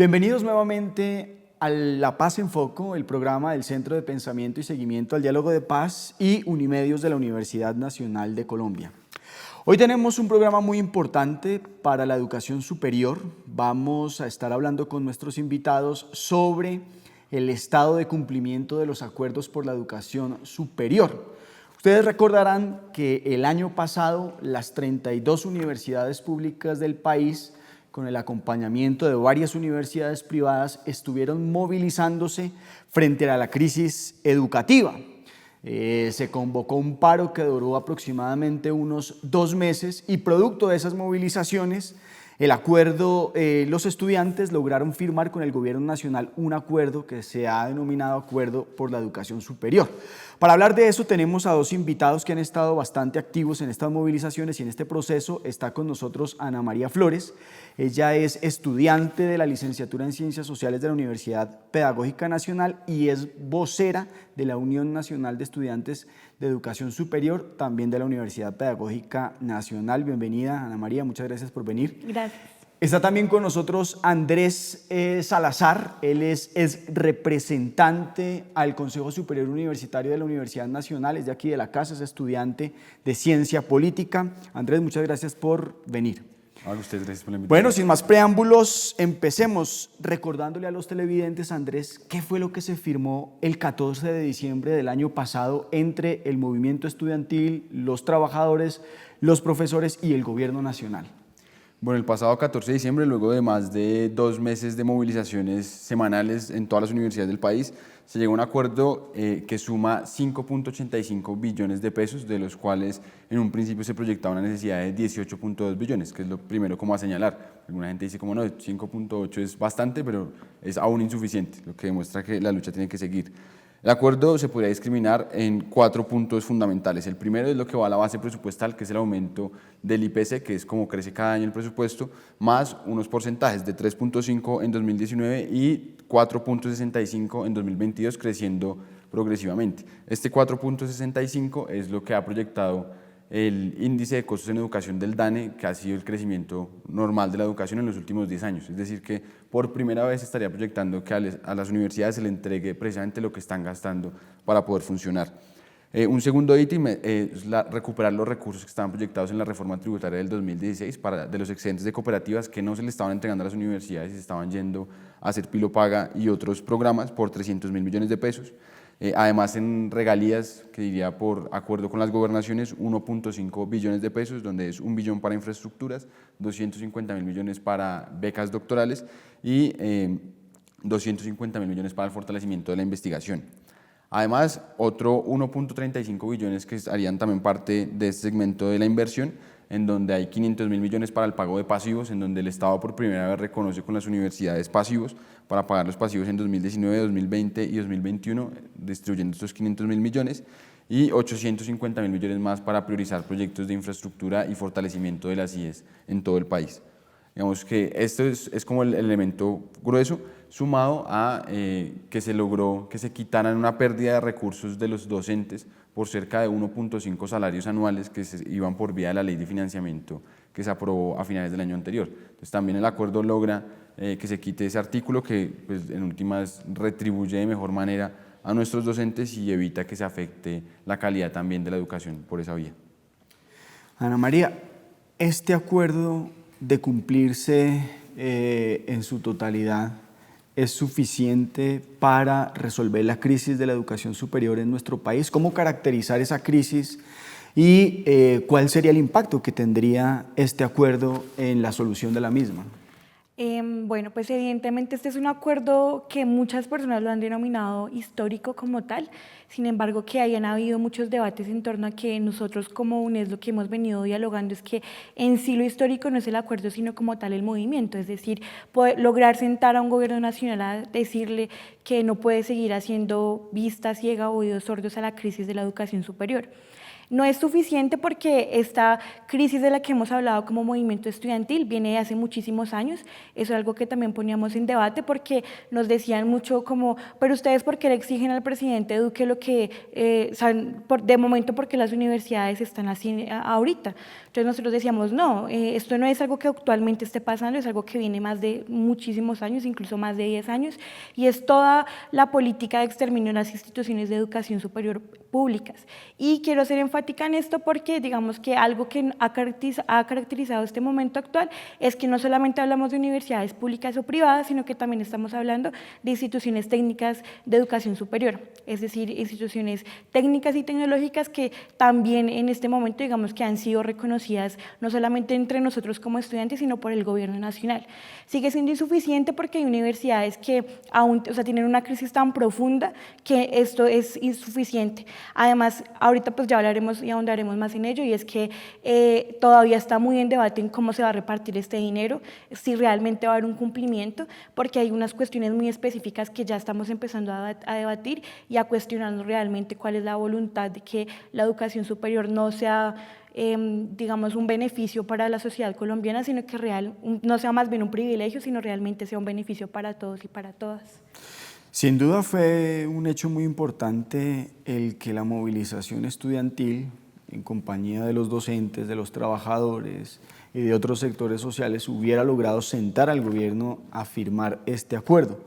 Bienvenidos nuevamente a La Paz en Foco, el programa del Centro de Pensamiento y Seguimiento al Diálogo de Paz y Unimedios de la Universidad Nacional de Colombia. Hoy tenemos un programa muy importante para la educación superior. Vamos a estar hablando con nuestros invitados sobre el estado de cumplimiento de los acuerdos por la educación superior. Ustedes recordarán que el año pasado las 32 universidades públicas del país, con el acompañamiento de varias universidades privadas, estuvieron movilizándose frente a la crisis educativa. Se convocó un paro que duró aproximadamente unos 2 meses y producto de esas movilizaciones, los estudiantes lograron firmar con el gobierno nacional un acuerdo que se ha denominado Acuerdo por la Educación Superior. Para hablar de eso tenemos a dos invitados que han estado bastante activos en estas movilizaciones y en este proceso. Está con nosotros Ana María Flores. Ella es estudiante de la licenciatura en Ciencias Sociales de la Universidad Pedagógica Nacional y es vocera de la Unión Nacional de Estudiantes de Educación Superior, también de la Universidad Pedagógica Nacional. Bienvenida, Ana María, muchas gracias por venir. Gracias. Está también con nosotros Andrés Salazar. Él es representante al Consejo Superior Universitario de la Universidad Nacional, es de aquí de la casa, es estudiante de Ciencia Política. Andrés, muchas gracias por venir. A ustedes, gracias por la invitación. Bueno, sin más preámbulos, empecemos recordándole a los televidentes, Andrés, ¿qué fue lo que se firmó el 14 de diciembre del año pasado entre el movimiento estudiantil, los trabajadores, los profesores y el gobierno nacional? Bueno, el pasado 14 de diciembre, luego de más de 2 meses de movilizaciones semanales en todas las universidades del país, se llegó a un acuerdo que suma 5.85 billones de pesos, de los cuales en un principio se proyectaba una necesidad de 18.2 billones, que es lo primero como a señalar. Alguna gente dice como no, 5.8 es bastante, pero es aún insuficiente, lo que demuestra que la lucha tiene que seguir. El acuerdo se podría discriminar en 4 puntos fundamentales. El primero es lo que va a la base presupuestal, que es el aumento del IPC, que es como crece cada año el presupuesto, más unos porcentajes de 3.5 en 2019 y 4.65 en 2022, creciendo progresivamente. Este 4.65 es lo que ha proyectado el índice de costos en educación del DANE, que ha sido el crecimiento normal de la educación en los últimos 10 años. Es decir, que por primera vez estaría proyectando que a las universidades se le entregue precisamente lo que están gastando para poder funcionar. Un segundo ítem es recuperar los recursos que estaban proyectados en la reforma tributaria del 2016 de los excedentes de cooperativas que no se le estaban entregando a las universidades y se estaban yendo a hacer Pilopaga y otros programas por 300.000 millones de pesos. Además, en regalías, que diría por acuerdo con las gobernaciones, 1.5 billones de pesos, donde es 1 billón para infraestructuras, 250.000 millones para becas doctorales y 250.000 millones para el fortalecimiento de la investigación. Además, otro 1.35 billones que harían también parte de este segmento de la inversión, en donde hay 500.000 millones para el pago de pasivos, en donde el Estado por primera vez reconoce con las universidades pasivos para pagar los pasivos en 2019, 2020 y 2021, distribuyendo estos 500.000 millones, y 850.000 millones más para priorizar proyectos de infraestructura y fortalecimiento de las IES en todo el país. Digamos que esto es como el elemento grueso, sumado a que se logró que se quitaran una pérdida de recursos de los docentes por cerca de 1.5 salarios anuales que se iban por vía de la ley de financiamiento que se aprobó a finales del año anterior. Entonces también el acuerdo logra que se quite ese artículo que pues, en últimas retribuye de mejor manera a nuestros docentes y evita que se afecte la calidad también de la educación por esa vía. Ana María, este acuerdo de cumplirse en su totalidad es suficiente para resolver la crisis de la educación superior en nuestro país. ¿Cómo caracterizar esa crisis y cuál sería el impacto que tendría este acuerdo en la solución de la misma? Bueno, pues evidentemente este es un acuerdo que muchas personas lo han denominado histórico como tal, sin embargo que hayan habido muchos debates en torno a que nosotros como UNES lo que hemos venido dialogando es que en sí lo histórico no es el acuerdo, sino como tal el movimiento, es decir, lograr sentar a un gobierno nacional a decirle que no puede seguir haciendo vista ciega o oídos sordos a la crisis de la educación superior. No es suficiente porque esta crisis de la que hemos hablado como movimiento estudiantil viene de hace muchísimos años. Eso es algo que también poníamos en debate porque nos decían mucho como, pero ustedes ¿por qué le exigen al presidente Duque lo que, de momento porque las universidades están así ahorita? Entonces nosotros decíamos, no, esto no es algo que actualmente esté pasando, es algo que viene más de muchísimos años, incluso más de 10 años, y es toda la política de exterminio de las instituciones de educación superior públicas. Y quiero ser enfática en esto porque digamos que algo que ha caracterizado este momento actual es que no solamente hablamos de universidades públicas o privadas, sino que también estamos hablando de instituciones técnicas de educación superior, es decir, instituciones técnicas y tecnológicas que también en este momento digamos que han sido reconocidas no solamente entre nosotros como estudiantes, sino por el gobierno nacional. Sigue siendo insuficiente porque hay universidades que aún, tienen una crisis tan profunda que esto es insuficiente. Además, ahorita pues ya hablaremos y ahondaremos más en ello, y es que todavía está muy en debate en cómo se va a repartir este dinero, si realmente va a haber un cumplimiento, porque hay unas cuestiones muy específicas que ya estamos empezando a debatir y a cuestionarnos realmente cuál es la voluntad de que la educación superior no sea digamos un beneficio para la sociedad colombiana, sino que no sea más bien un privilegio, sino realmente sea un beneficio para todos y para todas. Sin duda fue un hecho muy importante el que la movilización estudiantil, en compañía de los docentes, de los trabajadores y de otros sectores sociales, hubiera logrado sentar al gobierno a firmar este acuerdo.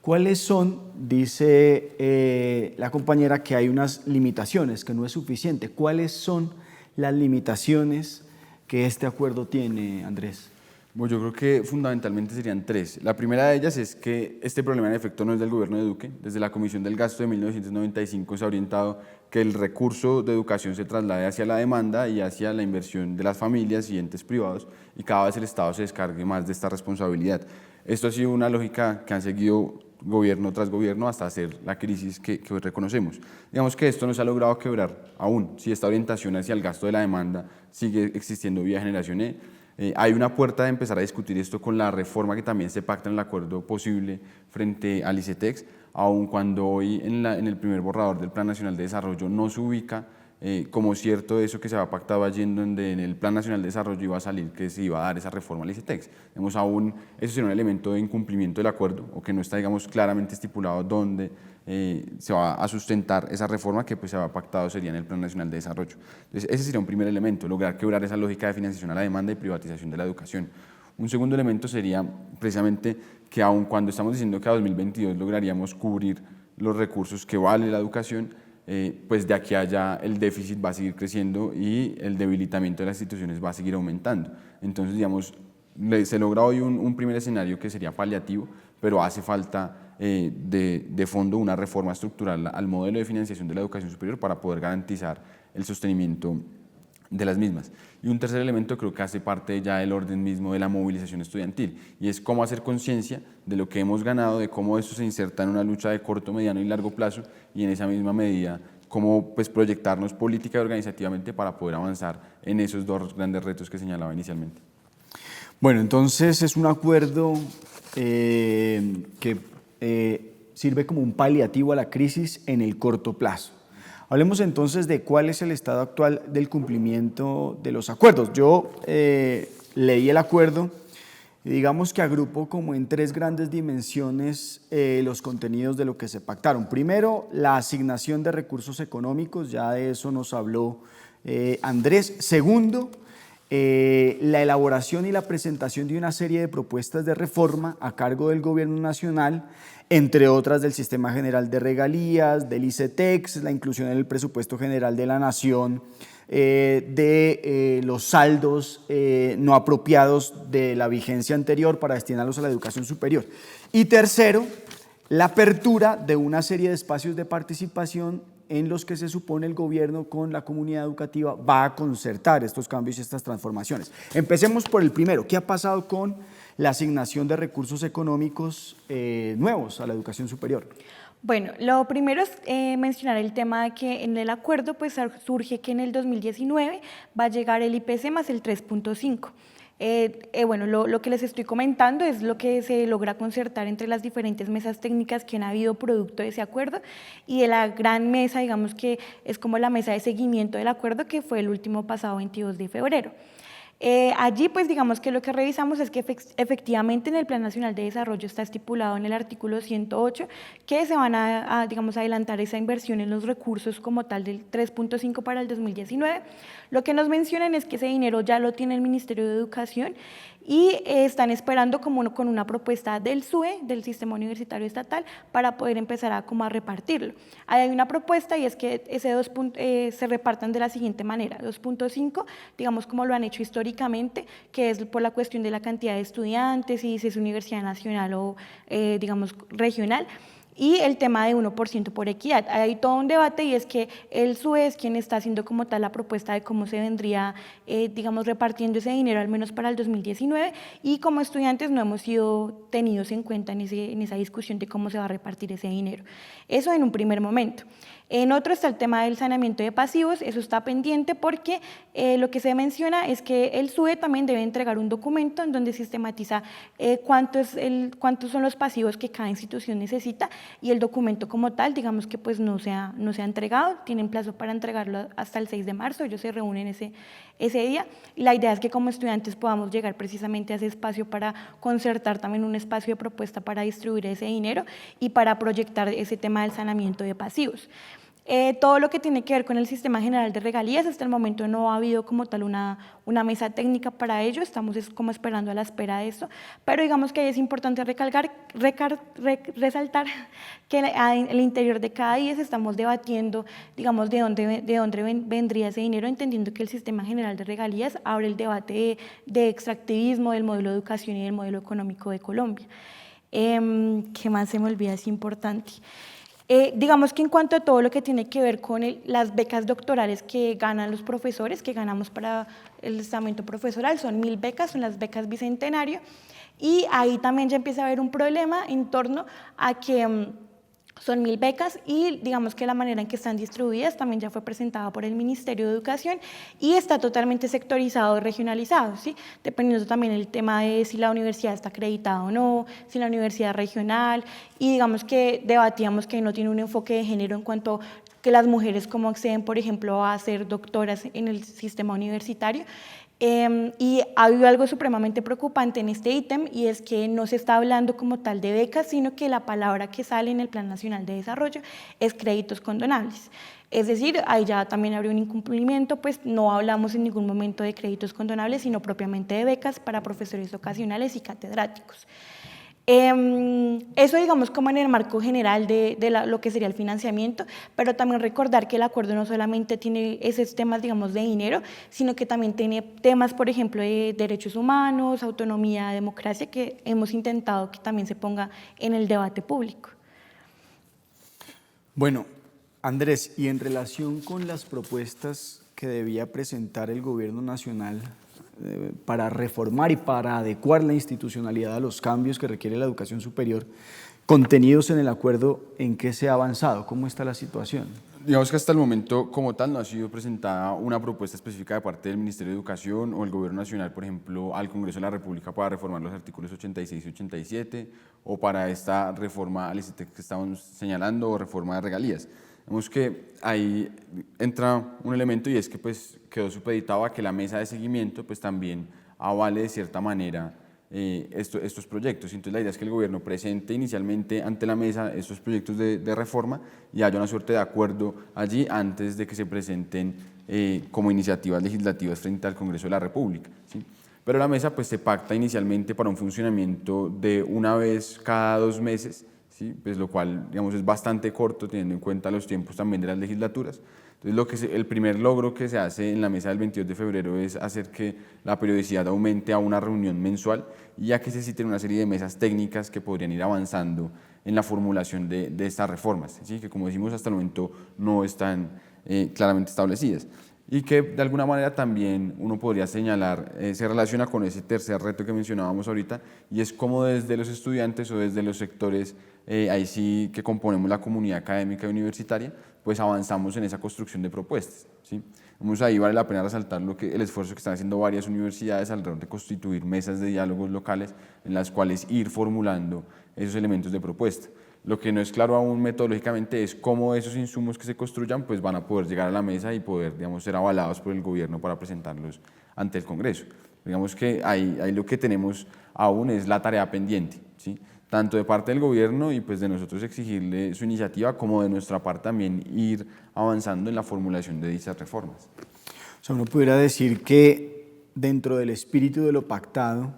¿Cuáles son? Dice la compañera que hay unas limitaciones, que no es suficiente. ¿Cuáles son las limitaciones que este acuerdo tiene, Andrés? Bueno, yo creo que fundamentalmente serían tres. La primera de ellas es que este problema en efecto no es del gobierno de Duque. Desde la Comisión del Gasto de 1995 se ha orientado que el recurso de educación se traslade hacia la demanda y hacia la inversión de las familias y entes privados, y cada vez el Estado se descargue más de esta responsabilidad. Esto ha sido una lógica que han seguido gobierno tras gobierno hasta hacer la crisis que hoy reconocemos. Digamos que esto no se ha logrado quebrar aún, si esta orientación hacia el gasto de la demanda sigue existiendo vía Generación E. Hay una puerta de empezar a discutir esto con la reforma que también se pacta en el acuerdo posible frente al ICETEX, aun cuando hoy en el primer borrador del Plan Nacional de Desarrollo no se ubica como cierto eso que se había pactado allí, en donde en el Plan Nacional de Desarrollo iba a salir que se iba a dar esa reforma al ICETEX. Digamos, aún eso sería un elemento de incumplimiento del acuerdo, o que no está, digamos, claramente estipulado dónde se va a sustentar esa reforma que pues se había pactado sería en el Plan Nacional de Desarrollo. Entonces, ese sería un primer elemento, lograr quebrar esa lógica de financiación a la demanda y privatización de la educación. Un segundo elemento sería precisamente que aun cuando estamos diciendo que a 2022 lograríamos cubrir los recursos que vale la educación, pues de aquí a allá el déficit va a seguir creciendo y el debilitamiento de las instituciones va a seguir aumentando. Entonces, digamos, se logra hoy un primer escenario que sería paliativo, pero hace falta de fondo una reforma estructural al modelo de financiación de la educación superior para poder garantizar el sostenimiento de las mismas. Y un tercer elemento creo que hace parte ya del orden mismo de la movilización estudiantil, y es cómo hacer conciencia de lo que hemos ganado, de cómo esto se inserta en una lucha de corto, mediano y largo plazo, y en esa misma medida cómo pues, proyectarnos política y organizativamente para poder avanzar en esos dos grandes retos que señalaba inicialmente. Bueno, entonces es un acuerdo que sirve como un paliativo a la crisis en el corto plazo. Hablemos entonces de cuál es el estado actual del cumplimiento de los acuerdos. Yo leí el acuerdo y digamos que agrupó como en tres grandes dimensiones los contenidos de lo que se pactaron. Primero, la asignación de recursos económicos, ya de eso nos habló Andrés. Segundo, la elaboración y la presentación de una serie de propuestas de reforma a cargo del Gobierno Nacional, entre otras del Sistema General de Regalías, del ICETEX, la inclusión en el Presupuesto General de la Nación, de los saldos no apropiados de la vigencia anterior para destinarlos a la educación superior. Y tercero, la apertura de una serie de espacios de participación en los que se supone el gobierno con la comunidad educativa va a concertar estos cambios y estas transformaciones. Empecemos por el primero. ¿Qué ha pasado con la asignación de recursos económicos nuevos a la educación superior? Bueno, lo primero es mencionar el tema de que en el acuerdo pues surge que en el 2019 va a llegar el IPC más el 3.5. Bueno, lo que les estoy comentando es lo que se logra concertar entre las diferentes mesas técnicas que han habido producto de ese acuerdo y de la gran mesa, digamos que es como la mesa de seguimiento del acuerdo, que fue el último pasado 22 de febrero. Allí, pues digamos que lo que revisamos es que efectivamente en el Plan Nacional de Desarrollo está estipulado en el artículo 108 que se van digamos, adelantar esa inversión en los recursos como tal del 3.5 para el 2019. Lo que nos mencionan es que ese dinero ya lo tiene el Ministerio de Educación y están esperando como con una propuesta del SUE, del Sistema Universitario Estatal, para poder empezar a repartirlo. Hay una propuesta y es que se repartan de la siguiente manera: 2.5, digamos como lo han hecho históricamente, que es por la cuestión de la cantidad de estudiantes y si es universidad nacional o digamos regional, y el tema de 1% por equidad. Hay todo un debate y es que el SUE es quien está haciendo como tal la propuesta de cómo se vendría, digamos, repartiendo ese dinero, al menos para el 2019, y como estudiantes no hemos sido tenidos en cuenta en esa discusión de cómo se va a repartir ese dinero. Eso en un primer momento. En otro está el tema del saneamiento de pasivos, eso está pendiente porque lo que se menciona es que el SUE también debe entregar un documento en donde sistematiza cuántos son los pasivos que cada institución necesita, y el documento como tal, digamos que pues no se ha entregado, tienen plazo para entregarlo hasta el 6 de marzo, ellos se reúnen ese día, y la idea es que como estudiantes podamos llegar precisamente a ese espacio para concertar también un espacio de propuesta para distribuir ese dinero y para proyectar ese tema del saneamiento de pasivos. Todo lo que tiene que ver con el Sistema General de Regalías, hasta el momento no ha habido como tal una mesa técnica para ello, estamos como esperando a la espera de eso, pero digamos que es importante resaltar que en el interior de cada IES estamos debatiendo, digamos, de dónde vendría ese dinero, entendiendo que el Sistema General de Regalías abre el debate de extractivismo, del modelo de educación y del modelo económico de Colombia. ¿Qué más se me olvida? Es importante. Digamos que en cuanto a todo lo que tiene que ver con las becas doctorales que ganan los profesores, que ganamos para el estamento profesoral, son 1000 becas, son las becas Bicentenario, y ahí también ya empieza a haber un problema en torno a que son 1000 becas y digamos que la manera en que están distribuidas también ya fue presentada por el Ministerio de Educación y está totalmente sectorizado y regionalizado, ¿sí? Dependiendo también el tema de si la universidad está acreditada o no, si la universidad es regional, y digamos que debatíamos que no tiene un enfoque de género en cuanto que las mujeres cómo acceden, por ejemplo, a ser doctoras en el sistema universitario. Y ha habido algo supremamente preocupante en este ítem, y es que no se está hablando como tal de becas, sino que la palabra que sale en el Plan Nacional de Desarrollo es créditos condonables. Es decir, ahí ya también habría un incumplimiento, pues no hablamos en ningún momento de créditos condonables, sino propiamente de becas para profesores ocasionales y catedráticos. Eso digamos como en el marco general de lo que sería el financiamiento, pero también recordar que el acuerdo no solamente tiene esos temas, digamos, de dinero, sino que también tiene temas, por ejemplo, de derechos humanos, autonomía, democracia, que hemos intentado que también se ponga en el debate público. Bueno, Andrés, y en relación con las propuestas que debía presentar el gobierno nacional para reformar y para adecuar la institucionalidad a los cambios que requiere la educación superior, contenidos en el acuerdo, ¿en qué se ha avanzado? ¿Cómo está la situación? Digamos que hasta el momento, como tal, no ha sido presentada una propuesta específica de parte del Ministerio de Educación o el Gobierno Nacional, por ejemplo, al Congreso de la República para reformar los artículos 86 y 87, o para esta reforma al ICETEX que estamos señalando, o reforma de regalías. Vemos que ahí entra un elemento, y es que pues quedó supeditado a que la mesa de seguimiento pues también avale de cierta manera estos proyectos. Entonces la idea es que el gobierno presente inicialmente ante la mesa estos proyectos de reforma y haya una suerte de acuerdo allí antes de que se presenten como iniciativas legislativas frente al Congreso de la República, ¿sí? Pero la mesa pues se pacta inicialmente para un funcionamiento de una vez cada 2 meses, ¿sí? Pues lo cual digamos es bastante corto teniendo en cuenta los tiempos también de las legislaturas. Entonces el primer logro que se hace en la mesa del 22 de febrero es hacer que la periodicidad aumente a una reunión mensual y a que se citen una serie de mesas técnicas que podrían ir avanzando en la formulación de estas reformas, ¿sí? Que como decimos hasta el momento no están claramente establecidas. Y que de alguna manera también uno podría señalar, se relaciona con ese tercer reto que mencionábamos ahorita, y es cómo desde los estudiantes o desde los sectores ahí sí que componemos la comunidad académica y universitaria, pues avanzamos en esa construcción de propuestas, ¿sí? Ahí vale la pena resaltar el esfuerzo que están haciendo varias universidades alrededor de constituir mesas de diálogos locales en las cuales ir formulando esos elementos de propuesta. Lo que no es claro aún metodológicamente es cómo esos insumos que se construyan pues van a poder llegar a la mesa y poder, digamos, ser avalados por el gobierno para presentarlos ante el Congreso. Digamos que ahí lo que tenemos aún es la tarea pendiente, ¿sí? Tanto de parte del gobierno y pues de nosotros exigirle su iniciativa, como de nuestra parte también ir avanzando en la formulación de dichas reformas. O sea, uno pudiera decir que dentro del espíritu de lo pactado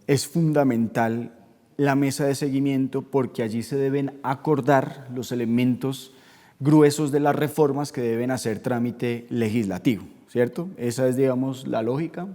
es fundamental la mesa de seguimiento, porque allí se deben acordar los elementos gruesos de las reformas que deben hacer trámite legislativo, ¿cierto? Esa es, digamos, la lógica.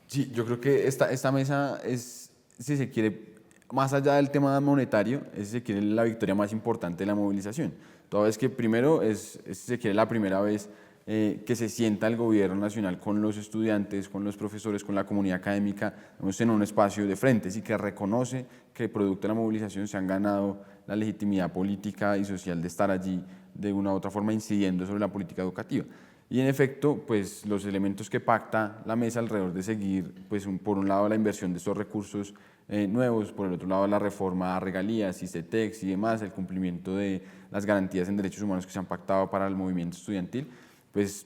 Sí, yo creo que esta mesa es, si se quiere, más allá del tema monetario, es, si se quiere, la victoria más importante de la movilización. Toda vez que primero es, si se quiere, la primera vez que se sienta el gobierno nacional con los estudiantes, con los profesores, con la comunidad académica, en un espacio de frente, y que reconoce que producto de la movilización se han ganado la legitimidad política y social de estar allí de una u otra forma incidiendo sobre la política educativa. Y en efecto, pues los elementos que pacta la mesa alrededor de seguir, pues por un lado la inversión de estos recursos nuevos, por el otro lado la reforma a regalías, ICETEX y demás, el cumplimiento de las garantías en derechos humanos que se han pactado para el movimiento estudiantil, pues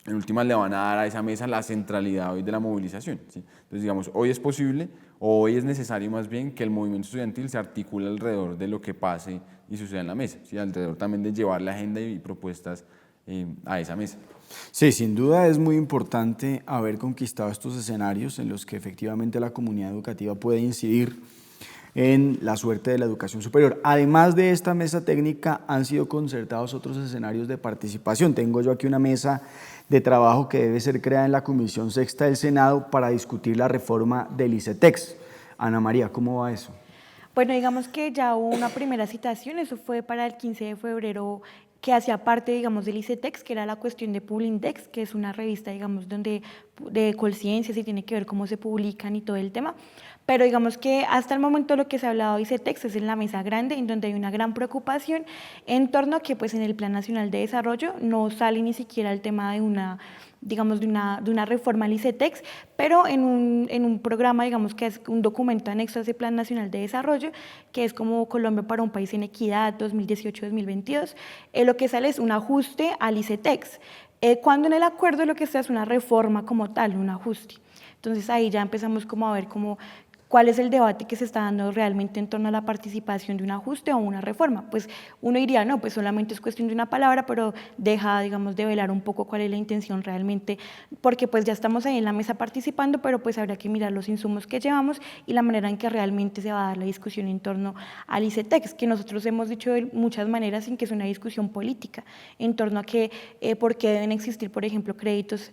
en últimas le van a dar a esa mesa la centralidad hoy de la movilización, ¿sí? Entonces, digamos, hoy es posible, o hoy es necesario más bien, que el movimiento estudiantil se articule alrededor de lo que pase y suceda en la mesa, ¿sí? Alrededor también de llevar la agenda y propuestas a esa mesa. Sí, sin duda es muy importante haber conquistado estos escenarios en los que efectivamente la comunidad educativa puede incidir en la suerte de la educación superior. Además de esta mesa técnica, han sido concertados otros escenarios de participación. Tengo yo aquí una mesa de trabajo que debe ser creada en la Comisión Sexta del Senado para discutir la reforma del ICETEX. Ana María, ¿cómo va eso? Bueno, digamos que ya hubo una primera citación, eso fue para el 15 de febrero, que hacía parte, digamos, del ICETEX, que era la cuestión de Publindex, que es una revista, digamos, donde de Colciencias y tiene que ver cómo se publican y todo el tema. Pero digamos que hasta el momento lo que se ha hablado de ICETEX es en la mesa grande, en donde hay una gran preocupación en torno a que pues en el Plan Nacional de Desarrollo no sale ni siquiera el tema de una, digamos, de una reforma al ICETEX, pero en un programa, digamos, que es un documento anexo a ese Plan Nacional de Desarrollo, que es como Colombia para un país en equidad 2018-2022, lo que sale es un ajuste al ICETEX, cuando en el acuerdo lo que está es una reforma como tal, un ajuste. Entonces ahí ya empezamos como a ver cuál es el debate que se está dando realmente en torno a la participación de un ajuste o una reforma. Pues uno diría, no, pues solamente es cuestión de una palabra, pero deja, digamos, de velar un poco cuál es la intención realmente, porque pues ya estamos ahí en la mesa participando, pero pues habría que mirar los insumos que llevamos y la manera en que realmente se va a dar la discusión en torno al ICETEX, que nosotros hemos dicho de muchas maneras sin que es una discusión política, en torno a que, por qué deben existir, por ejemplo, créditos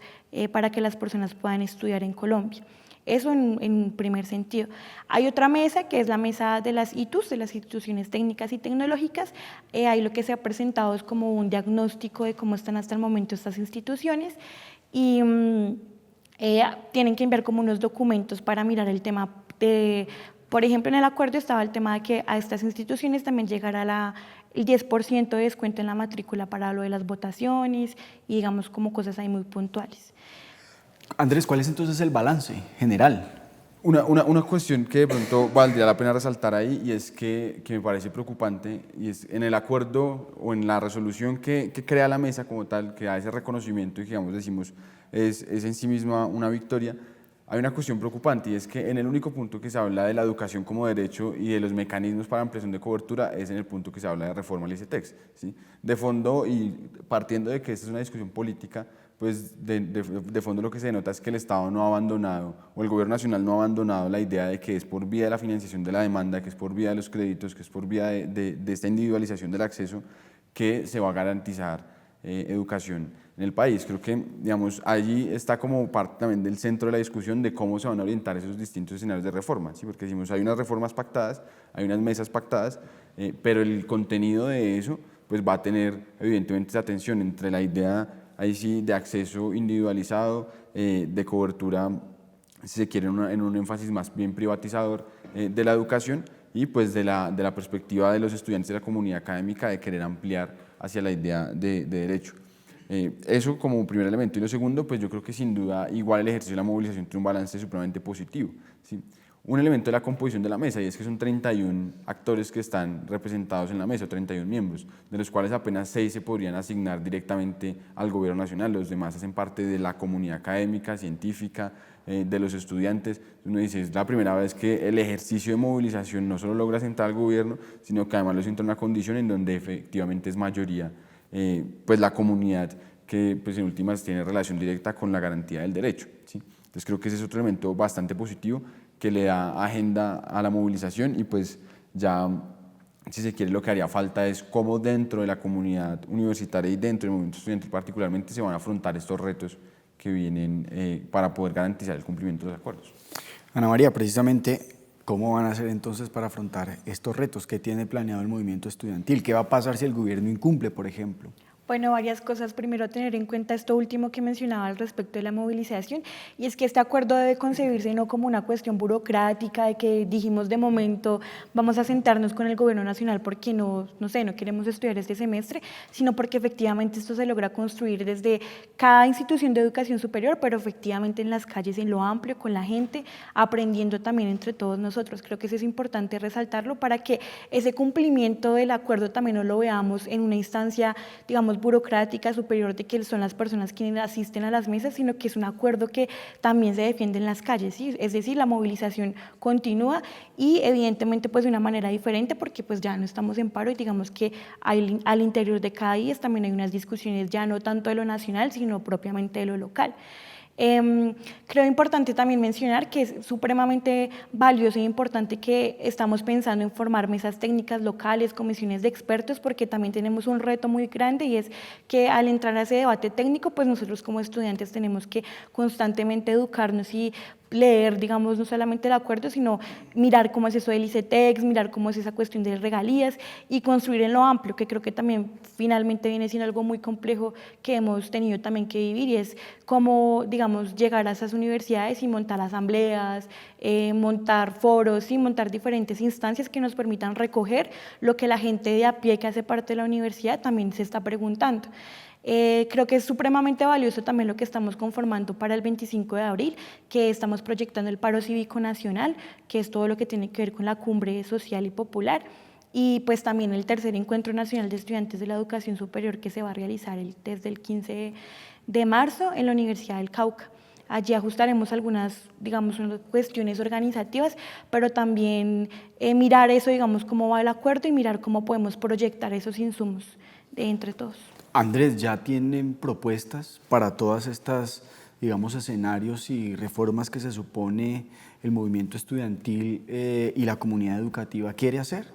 para que las personas puedan estudiar en Colombia. Eso en primer sentido. Hay otra mesa que es la mesa de las ITUs, de las instituciones técnicas y tecnológicas. Ahí lo que se ha presentado es como un diagnóstico de cómo están hasta el momento estas instituciones y tienen que enviar como unos documentos para mirar el tema de, por ejemplo, en el acuerdo estaba el tema de que a estas instituciones también llegara el 10% de descuento en la matrícula para lo de las votaciones y digamos como cosas ahí muy puntuales. Andrés, ¿cuál es entonces el balance general? Una cuestión que de pronto valdría la pena resaltar ahí y es que me parece preocupante, y es en el acuerdo o en la resolución que crea la mesa como tal, que da ese reconocimiento y que, digamos, decimos es en sí misma una victoria. Hay una cuestión preocupante y es que en el único punto que se habla de la educación como derecho y de los mecanismos para ampliación de cobertura es en el punto que se habla de reforma al ICETEX, ¿sí? De fondo, y partiendo de que esta es una discusión política, pues de fondo lo que se denota es que el Estado no ha abandonado, o el Gobierno Nacional no ha abandonado la idea de que es por vía de la financiación de la demanda, que es por vía de los créditos, que es por vía de esta individualización del acceso que se va a garantizar educación en el país. Creo que, digamos, allí está como parte también del centro de la discusión de cómo se van a orientar esos distintos escenarios de reforma, ¿sí? Porque decimos, hay unas reformas pactadas, hay unas mesas pactadas, pero el contenido de eso pues va a tener evidentemente esa tensión entre la idea ahí sí de acceso individualizado, de cobertura, si se quiere, en un énfasis más bien privatizador de la educación, y pues de la perspectiva de los estudiantes de la comunidad académica de querer ampliar hacia la idea de derecho. Eso como primer elemento. Y lo segundo, pues yo creo que sin duda igual el ejercicio de la movilización tiene un balance supremamente positivo, ¿sí? Un elemento de la composición de la mesa, y es que son 31 actores que están representados en la mesa, 31 miembros, de los cuales apenas 6 se podrían asignar directamente al gobierno nacional, los demás hacen parte de la comunidad académica, científica, de los estudiantes. Uno dice, es la primera vez que el ejercicio de movilización no solo logra sentar al gobierno, sino que además lo sienta en una condición en donde efectivamente es mayoría pues la comunidad que pues en últimas tiene relación directa con la garantía del derecho, ¿sí? Entonces creo que ese es otro elemento bastante positivo que le da agenda a la movilización y pues ya, si se quiere, lo que haría falta es cómo dentro de la comunidad universitaria y dentro del movimiento estudiantil particularmente se van a afrontar estos retos que vienen para poder garantizar el cumplimiento de los acuerdos. Ana María, precisamente, ¿cómo van a hacer entonces para afrontar estos retos? ¿Qué tiene planeado el movimiento estudiantil? ¿Qué va a pasar si el gobierno incumple, por ejemplo? Bueno, varias cosas. Primero, tener en cuenta esto último que mencionaba al respecto de la movilización, y es que este acuerdo debe concebirse no como una cuestión burocrática de que dijimos de momento vamos a sentarnos con el gobierno nacional porque no queremos estudiar este semestre, sino porque efectivamente esto se logra construir desde cada institución de educación superior, pero efectivamente en las calles, en lo amplio, con la gente, aprendiendo también entre todos nosotros. Creo que eso es importante resaltarlo para que ese cumplimiento del acuerdo también no lo veamos en una instancia, digamos, burocrática superior de que son las personas quienes asisten a las mesas, sino que es un acuerdo que también se defiende en las calles, ¿sí? Es decir, la movilización continúa y evidentemente pues de una manera diferente porque pues ya no estamos en paro y digamos que al interior de cada IES también hay unas discusiones ya no tanto de lo nacional, sino propiamente de lo local. Creo importante también mencionar que es supremamente valioso e importante que estamos pensando en formar mesas técnicas locales, comisiones de expertos, porque también tenemos un reto muy grande y es que al entrar a ese debate técnico, pues nosotros como estudiantes tenemos que constantemente educarnos y leer, digamos, no solamente el acuerdo, sino mirar cómo es eso del ICETEX, mirar cómo es esa cuestión de regalías y construir en lo amplio, que creo que también finalmente viene siendo algo muy complejo que hemos tenido también que vivir, y es cómo, digamos, llegar a esas universidades y montar asambleas, montar foros y montar diferentes instancias que nos permitan recoger lo que la gente de a pie que hace parte de la universidad también se está preguntando. Creo que es supremamente valioso también lo que estamos conformando para el 25 de abril, que estamos proyectando el paro cívico nacional, que es todo lo que tiene que ver con la cumbre social y popular, y pues también el tercer encuentro nacional de estudiantes de la educación superior que se va a realizar desde el 15 de marzo en la Universidad del Cauca. Allí ajustaremos algunas, digamos, cuestiones organizativas, pero también mirar eso, digamos, cómo va el acuerdo y mirar cómo podemos proyectar esos insumos entre todos. Andrés, ¿ya tienen propuestas para todas estas, digamos, escenarios y reformas que se supone el movimiento estudiantil y la comunidad educativa quiere hacer?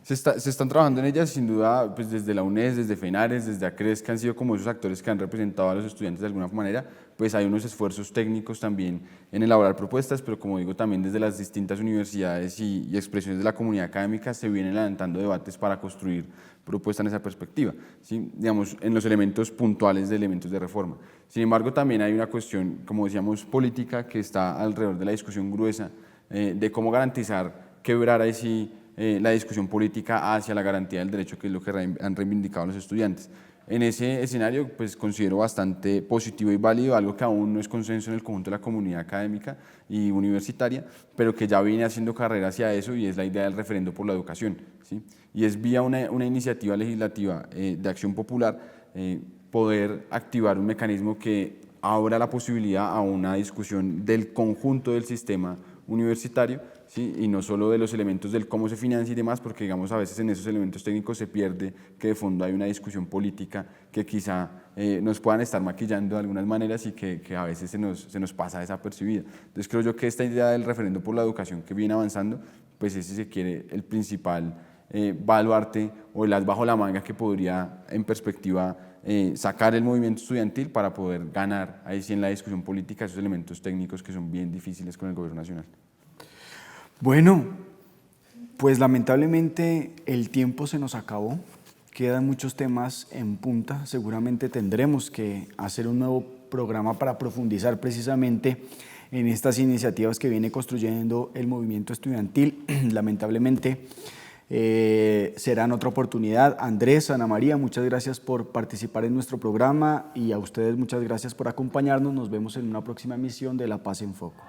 Se están trabajando en ellas, sin duda, pues desde la UNES, desde FENARES, desde ACRES, que han sido como esos actores que han representado a los estudiantes de alguna manera, pues hay unos esfuerzos técnicos también en elaborar propuestas, pero como digo, también desde las distintas universidades y expresiones de la comunidad académica se vienen levantando debates para construir propuestas en esa perspectiva, ¿sí? Digamos, en los elementos puntuales de elementos de reforma. Sin embargo, también hay una cuestión, como decíamos, política que está alrededor de la discusión gruesa de cómo garantizar, quebrar ahí sí la discusión política hacia la garantía del derecho, que es lo que han reivindicado los estudiantes. En ese escenario, pues considero bastante positivo y válido algo que aún no es consenso en el conjunto de la comunidad académica y universitaria, pero que ya viene haciendo carrera hacia eso, y es la idea del referendo por la educación, ¿sí? Y es vía una iniciativa legislativa de acción popular poder activar un mecanismo que abra la posibilidad a una discusión del conjunto del sistema universitario, ¿sí? Y no solo de los elementos del cómo se financia y demás, porque digamos a veces en esos elementos técnicos se pierde que de fondo hay una discusión política que quizá nos puedan estar maquillando de algunas maneras y que a veces se nos pasa desapercibida. Entonces creo yo que esta idea del referendo por la educación que viene avanzando, pues es, si se quiere, el principal baluarte o el as bajo la manga que podría en perspectiva sacar el movimiento estudiantil para poder ganar ahí sí en la discusión política esos elementos técnicos que son bien difíciles con el gobierno nacional. Bueno, pues lamentablemente el tiempo se nos acabó, quedan muchos temas en punta, seguramente tendremos que hacer un nuevo programa para profundizar precisamente en estas iniciativas que viene construyendo el movimiento estudiantil. Lamentablemente será en otra oportunidad. Andrés, Ana María, muchas gracias por participar en nuestro programa y a ustedes muchas gracias por acompañarnos. Nos vemos en una próxima emisión de La Paz en Foco.